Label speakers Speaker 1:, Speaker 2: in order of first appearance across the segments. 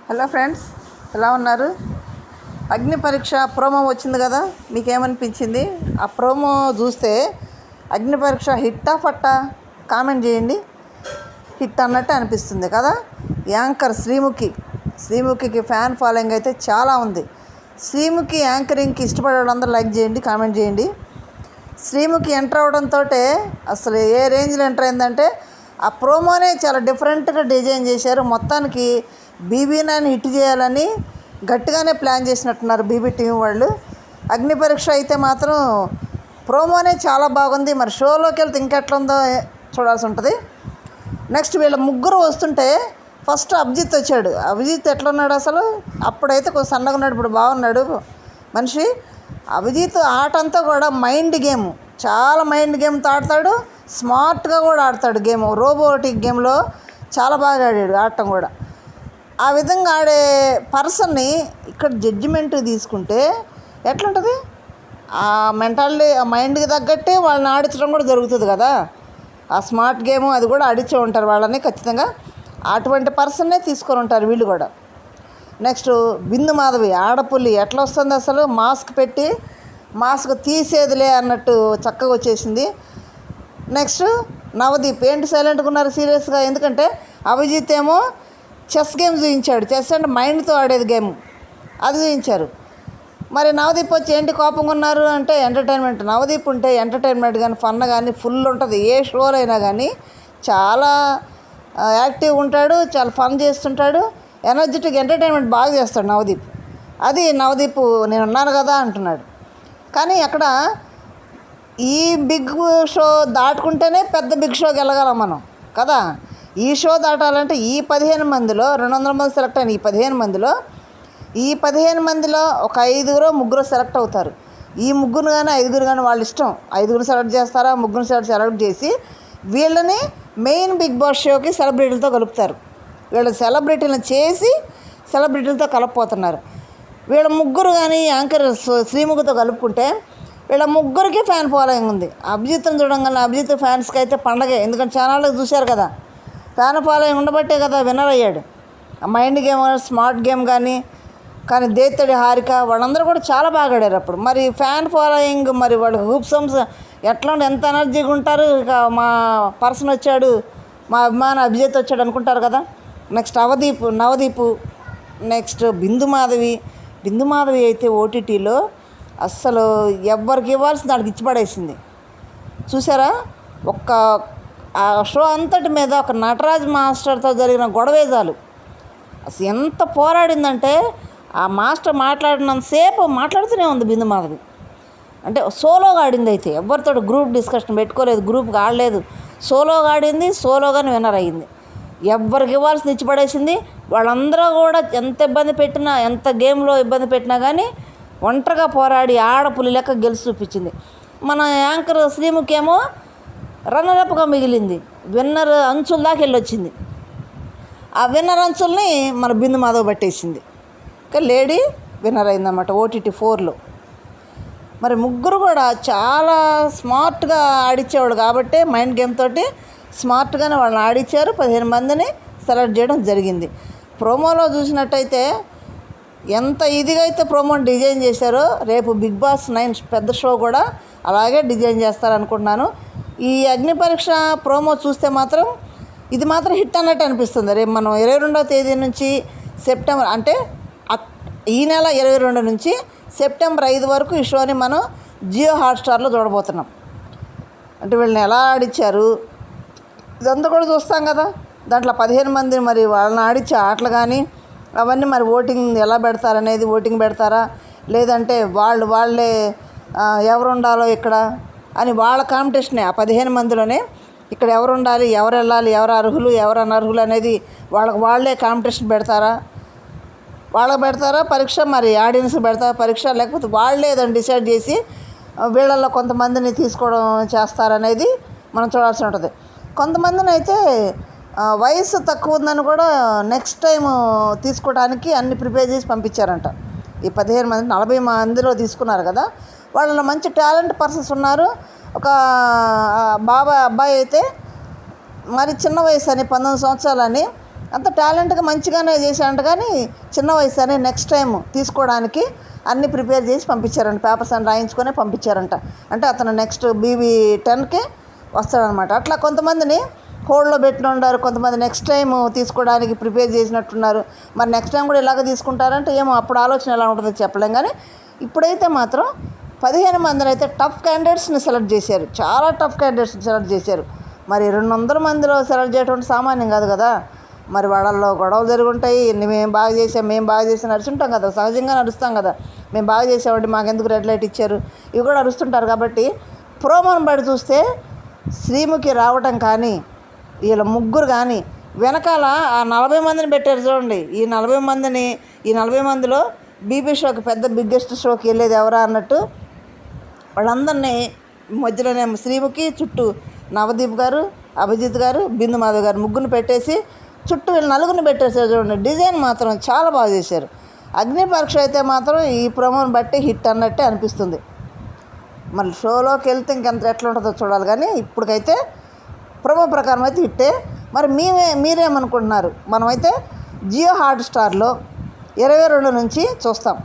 Speaker 1: Hello friends, ఎలా ఉన్నారు? అగ్ని పరీక్ష ప్రోమో వచ్చింది కదా, మీకేమనిపించింది? ఆ ప్రోమో చూస్తే అగ్ని పరీక్ష హిట్టా ఫట్టా? కామెంట్ చేయండి. హిట్ అన్నట్టు అనిపిస్తుంది కదా. యాంకర్ శ్రీముఖికి ఫ్యాన్ ఫాలోయింగ్ అయితే చాలా ఉంది. శ్రీముఖి యాంకరింగ్కి ఇష్టపడే వాళ్ళందరూ లైక్ చేయండి, కామెంట్ చేయండి. శ్రీముఖి ఎంటర్ అవడంతో అసలు ఏ రేంజ్లో ఎంటర్ అయిందంటే ఆ ప్రోమోనే చాలా డిఫరెంట్గా డిజైన్ చేశారు. మొత్తానికి బీబీ9 హిట్ చేయాలని గట్టిగానే ప్లాన్ చేసినట్టున్నారు బీబీ టీం వాళ్ళు. అగ్ని పరీక్ష అయితే మాత్రం ప్రోమోనే చాలా బాగుంది. మరి షోలోకి వెళ్తే ఇంకెట్లుందో చూడాల్సి ఉంటుంది. నెక్స్ట్ వీళ్ళ ముగ్గురు వస్తుంటే ఫస్ట్ అభిజిత్ వచ్చాడు. అభిజిత్ ఎట్లున్నాడు అసలు? అప్పుడైతే కొంచెం సన్నగా ఉన్నాడు, ఇప్పుడు బాగున్నాడు మనిషి. అభిజిత్ ఆట అంతా కూడా మైండ్ గేమ్, చాలా మైండ్ గేమ్తో ఆడతాడు. స్మార్ట్గా కూడా ఆడతాడు గేమ్. రోబోటిక్ గేమ్లో చాలా బాగా ఆడాడు ఆడటం కూడా. ఆ విధంగా ఆడే పర్సన్ని ఇక్కడ జడ్జిమెంట్ తీసుకుంటే ఎట్లుంటుంది? ఆ మెంటాలిటీ, ఆ మైండ్కి తగ్గట్టే వాళ్ళని ఆడించడం కూడా జరుగుతుంది కదా. ఆ స్మార్ట్ గేమ్ అది కూడా ఆడించే ఉంటారు వాళ్ళని ఖచ్చితంగా. అటువంటి పర్సన్నే తీసుకొని ఉంటారు వీళ్ళు కూడా. నెక్స్ట్ బిందు మాధవి ఆడపుల్లి ఎట్లా వస్తుంది అసలు? మాస్క్ పెట్టి మాస్క్ తీసేదిలే అన్నట్టు చక్కగా వచ్చేసింది. నెక్స్ట్ నవదీప్ ఏంటి సైలెంట్గా ఉన్నారు సీరియస్గా? ఎందుకంటే అభిజిత్ ఏమో చెస్ గేమ్ చూపించాడు. చెస్ అంటే మైండ్తో ఆడేది గేమ్, అది చూపించారు. మరి నవదీప్ వచ్చి ఏంటి కోపంగా ఉన్నారు అంటే ఎంటర్టైన్మెంట్. నవదీప్ ఉంటే ఎంటర్టైన్మెంట్ కానీ ఫన్ కానీ ఫుల్ ఉంటుంది. ఏ షోలో అయినా కానీ చాలా యాక్టివ్గా ఉంటాడు, చాలా ఫన్ చేస్తుంటాడు, ఎనర్జెటిక్ ఎంటర్టైన్మెంట్ బాగా చేస్తాడు నవదీప్. అది నవదీప్ నేను ఉన్నాను కదా అంటున్నాడు. కానీ అక్కడ ఈ బిగ్ షో దాటుకుంటేనే పెద్ద బిగ్ షోకి వెళ్ళగలం మనం కదా. ఈ షో దాటాలంటే ఈ 15 మందిలో 200 మంది సెలెక్ట్ అయిన ఈ 15 మందిలో ఒక 5-3 సెలెక్ట్ అవుతారు. ఈ ముగ్గురు కానీ 5 కానీ వాళ్ళ ఇష్టం. 5 సెలెక్ట్ చేస్తారా, 3 సెలెక్ట్ చేసి వీళ్ళని మెయిన్ బిగ్ బాస్ షోకి సెలబ్రిటీలతో కలుపుతారు. వీళ్ళ సెలబ్రిటీలను చేసి సెలబ్రిటీలతో కలపపోతున్నారు. వీళ్ళ ముగ్గురు కానీ యాంకర్ శ్రీముఖితో కలుపుకుంటే వీళ్ళ ముగ్గురికి ఫ్యాన్ ఫాలోయింగ్ ఉంది. అభిజిత్ని చూడంగానే అభిజిత్ ఫ్యాన్స్కి అయితే పండగే. ఎందుకంటే ఛానళ్ళకి చూశారు కదా, ఫ్యాన్ ఫాలోయింగ్ ఉండబట్టే కదా విన్నర్ అయ్యాడు. మైండ్ గేమ్, స్మార్ట్ గేమ్ కానీ దేత్తడి హారిక వాళ్ళందరూ కూడా చాలా బాగా ఆడారు అప్పుడు. మరి ఫ్యాన్ ఫాలోయింగ్, మరి వాళ్ళకి హూప్ సాంగ్స్ ఎట్లా ఎంత ఎనర్జీగా ఉంటారు. ఇక మా పర్సన్ వచ్చాడు, మా అభిమాన అభిజిత్ వచ్చాడు అనుకుంటారు కదా. నెక్స్ట్ నవదీప్, నెక్స్ట్ బిందు మాధవి అయితే ఓటీటీలో అస్సలు ఎవ్వరికి ఇవ్వాల్సింది దానికి ఇచ్చి పడేసింది. చూసారా? ఆ షో అంతటి మీద ఒక నటరాజ్ మాస్టర్తో జరిగిన గొడవే చాలు. అసలు ఎంత పోరాడిందంటే ఆ మాస్టర్ మాట్లాడినంతసేపు మాట్లాడుతూనే ఉంది బిందు మాధవి. అంటే సోలోగా ఆడింది. అయితే ఎవరితో గ్రూప్ డిస్కషన్ పెట్టుకోలేదు, గ్రూప్గా ఆడలేదు. సోలోగా ఆడింది, సోలోగానే విన్నర్ అయ్యింది. ఎవరికి ఇవ్వాల్సింది ఇచ్చి పడేసింది. వాళ్ళందరూ కూడా ఎంత ఇబ్బంది పెట్టినా, ఎంత గేమ్లో ఇబ్బంది పెట్టినా కానీ ఒంటరిగా పోరాడి ఆడపులి లెక్క గెలిచి చూపించింది. మన యాంకర్ శ్రీముఖి ఏమో రన్నరప్గా మిగిలింది. విన్నర్ అంచుల దాకా వెళ్ళొచ్చింది. ఆ విన్నర్ అంచుల్ని మన బిందు మాధవ్ పట్టేసింది. ఇంకా లేడీ విన్నర్ అయిందన్నమాట ఓటీటీ 4లో. మరి ముగ్గురు కూడా చాలా స్మార్ట్గా ఆడిచ్చేవాడు కాబట్టి మైండ్ గేమ్ తోటి స్మార్ట్గానే వాళ్ళని ఆడిచ్చారు. 15 మందిని సెలెక్ట్ చేయడం జరిగింది. ప్రోమోలో చూసినట్టయితే ఎంత ఇదిగా అయితే ప్రోమోని డిజైన్ చేశారో రేపు బిగ్ బాస్ 9 పెద్ద షో కూడా అలాగే డిజైన్ చేస్తారనుకుంటున్నాను. ఈ అగ్ని పరీక్ష ప్రోమో చూస్తే మాత్రం ఇది మాత్రం హిట్ అన్నట్టు అనిపిస్తుంది. రేపు మనం 22వ తేదీ నుంచి సెప్టెంబర్, అంటే ఈ నెల 22 నుంచి సెప్టెంబర్ 5 వరకు ఈ షోని మనం జియో హాట్స్టార్లో చూడబోతున్నాం. అంటే వీళ్ళని ఎలా ఆడిచ్చారు ఇదంతా కూడా చూస్తాం కదా. దాంట్లో 15 మంది మరి వాళ్ళని ఆడిచ్చే ఆటలు కానీ అవన్నీ మరి ఓటింగ్ ఎలా పెడతారనేది, ఓటింగ్ పెడతారా లేదంటే వాళ్ళే ఎవరు ఉండాలో ఇక్కడ అని వాళ్ళ కాంపిటీషనే. ఆ 15 మందిలోనే ఇక్కడ ఎవరు ఉండాలి, ఎవరు వెళ్ళాలి, ఎవరు అర్హులు, ఎవరు అనర్హులు అనేది వాళ్ళే కాంపిటీషన్ పెడతారా పరీక్ష, మరి ఆడియన్స్ పెడతారా పరీక్ష, లేకపోతే వాళ్ళే ఏదైనా డిసైడ్ చేసి వీళ్ళల్లో కొంతమందిని తీసుకోవడం చేస్తారనేది మనం చూడాల్సి ఉంటుంది. కొంతమందిని అయితే వయసు తక్కువ ఉందని కూడా నెక్స్ట్ టైం తీసుకోవడానికి అన్ని ప్రిపేర్ చేసి పంపించారంట. ఈ 15 మంది 40 మందిలో తీసుకున్నారు కదా, వాళ్ళలో మంచి టాలెంట్ పర్సన్స్ ఉన్నారు. ఒక అబ్బాయి అయితే మరి చిన్న వయసు అని 19 సంవత్సరాలని అంత టాలెంట్గా మంచిగానే చేశాడంట, కానీ చిన్న వయసు అని నెక్స్ట్ టైం తీసుకోవడానికి అన్నీ ప్రిపేర్ చేసి పంపించారంట, పేపర్స్ అని రాయించుకొని పంపించారంట. అంటే అతను నెక్స్ట్ BB10కి వస్తాడనమాట. అట్లా కొంతమందిని హోల్డ్లో పెట్టిన ఉన్నారు, కొంతమంది నెక్స్ట్ టైం తీసుకోవడానికి ప్రిపేర్ చేసినట్టున్నారు. మరి నెక్స్ట్ టైం కూడా ఇలాగ తీసుకుంటారంటే ఏమో, అప్పుడు ఆలోచన ఎలా ఉంటుందో చెప్పలేం. కానీ ఇప్పుడైతే మాత్రం 15 మందిని అయితే టఫ్ క్యాండిడేట్స్ని సెలెక్ట్ చేశారు, చాలా టఫ్ క్యాండిడేట్స్ని సెలెక్ట్ చేశారు. మరి 200 మందిలో సెలెక్ట్ చేయడం సామాన్యం కాదు కదా. మరి వాళ్ళల్లో గొడవలు జరుగుంటాయి, మేము బాగా చేసాం నడుచుంటాం కదా, సహజంగా నడుస్తాం కదా. మేము బాగా చేసామంటే మాకెందుకు రెడ్ లైట్ ఇచ్చారు, ఇవి కూడా నడుస్తుంటారు. కాబట్టి ప్రోమోని బట్టి చూస్తే శ్రీముఖి రావటం కానీ, వీళ్ళ ముగ్గురు కానీ వెనకాల ఆ 40 మందిని పెట్టారు చూడండి. ఈ 40 మందిలో బీబీ షోకి పెద్ద బిగ్గెస్ట్ షోకి వెళ్ళేది ఎవరా అన్నట్టు వాళ్ళందరినీ మధ్యలోనే శ్రీముఖి చుట్టూ నవదీప్ గారు, అభిజిత్ గారు, బిందు మాధవ్ గారు ముగ్గురిని పెట్టేసి చుట్టూ వీళ్ళు 4 పెట్టేసారు చూడండి. డిజైన్ మాత్రం చాలా బాగా చేశారు. అగ్ని పరీక్ష అయితే మాత్రం ఈ ప్రోమోని బట్టి హిట్ అన్నట్టే అనిపిస్తుంది. మళ్ళీ షోలోకి వెళ్తే ఇంకెంత ఎట్లా ఉంటుందో చూడాలి. కానీ ఇప్పటికైతే ప్రోమో ప్రకారం అయితే హిట్టే. మరి మీరేమనుకుంటున్నారు? మనమైతే జియో హాట్స్టార్లో 22 నుంచి చూస్తాం.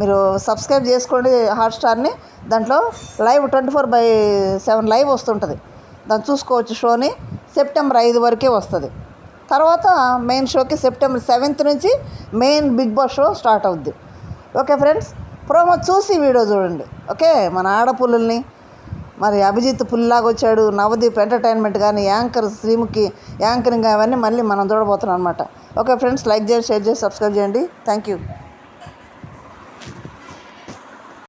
Speaker 1: మీరు సబ్స్క్రైబ్ చేసుకోండి హాట్స్టార్ని. దాంట్లో లైవ్ 24/7 లైవ్ వస్తుంటుంది, దాన్ని చూసుకోవచ్చు. షోని సెప్టెంబర్ 5 వరకే వస్తుంది. తర్వాత మెయిన్ షోకి సెప్టెంబర్ 7th నుంచి main Big Boss show start అవుద్ది. ఓకే ఫ్రెండ్స్, ప్రోమో చూసి వీడియో చూడండి. ఓకే, మన ఆడపుల్లని మరి అభిజిత్ పుల్లాగా వచ్చాడు, నవదీప్ ఎంటర్టైన్మెంట్ కానీ, యాంకర్ శ్రీముఖి యాంకరింగ్ అవన్నీ మళ్ళీ మనం చూడబోతున్నాం అనమాట. ఓకే ఫ్రెండ్స్, లైక్ చేయండి, షేర్ చేసి సబ్స్క్రైబ్ చేయండి. Thank you.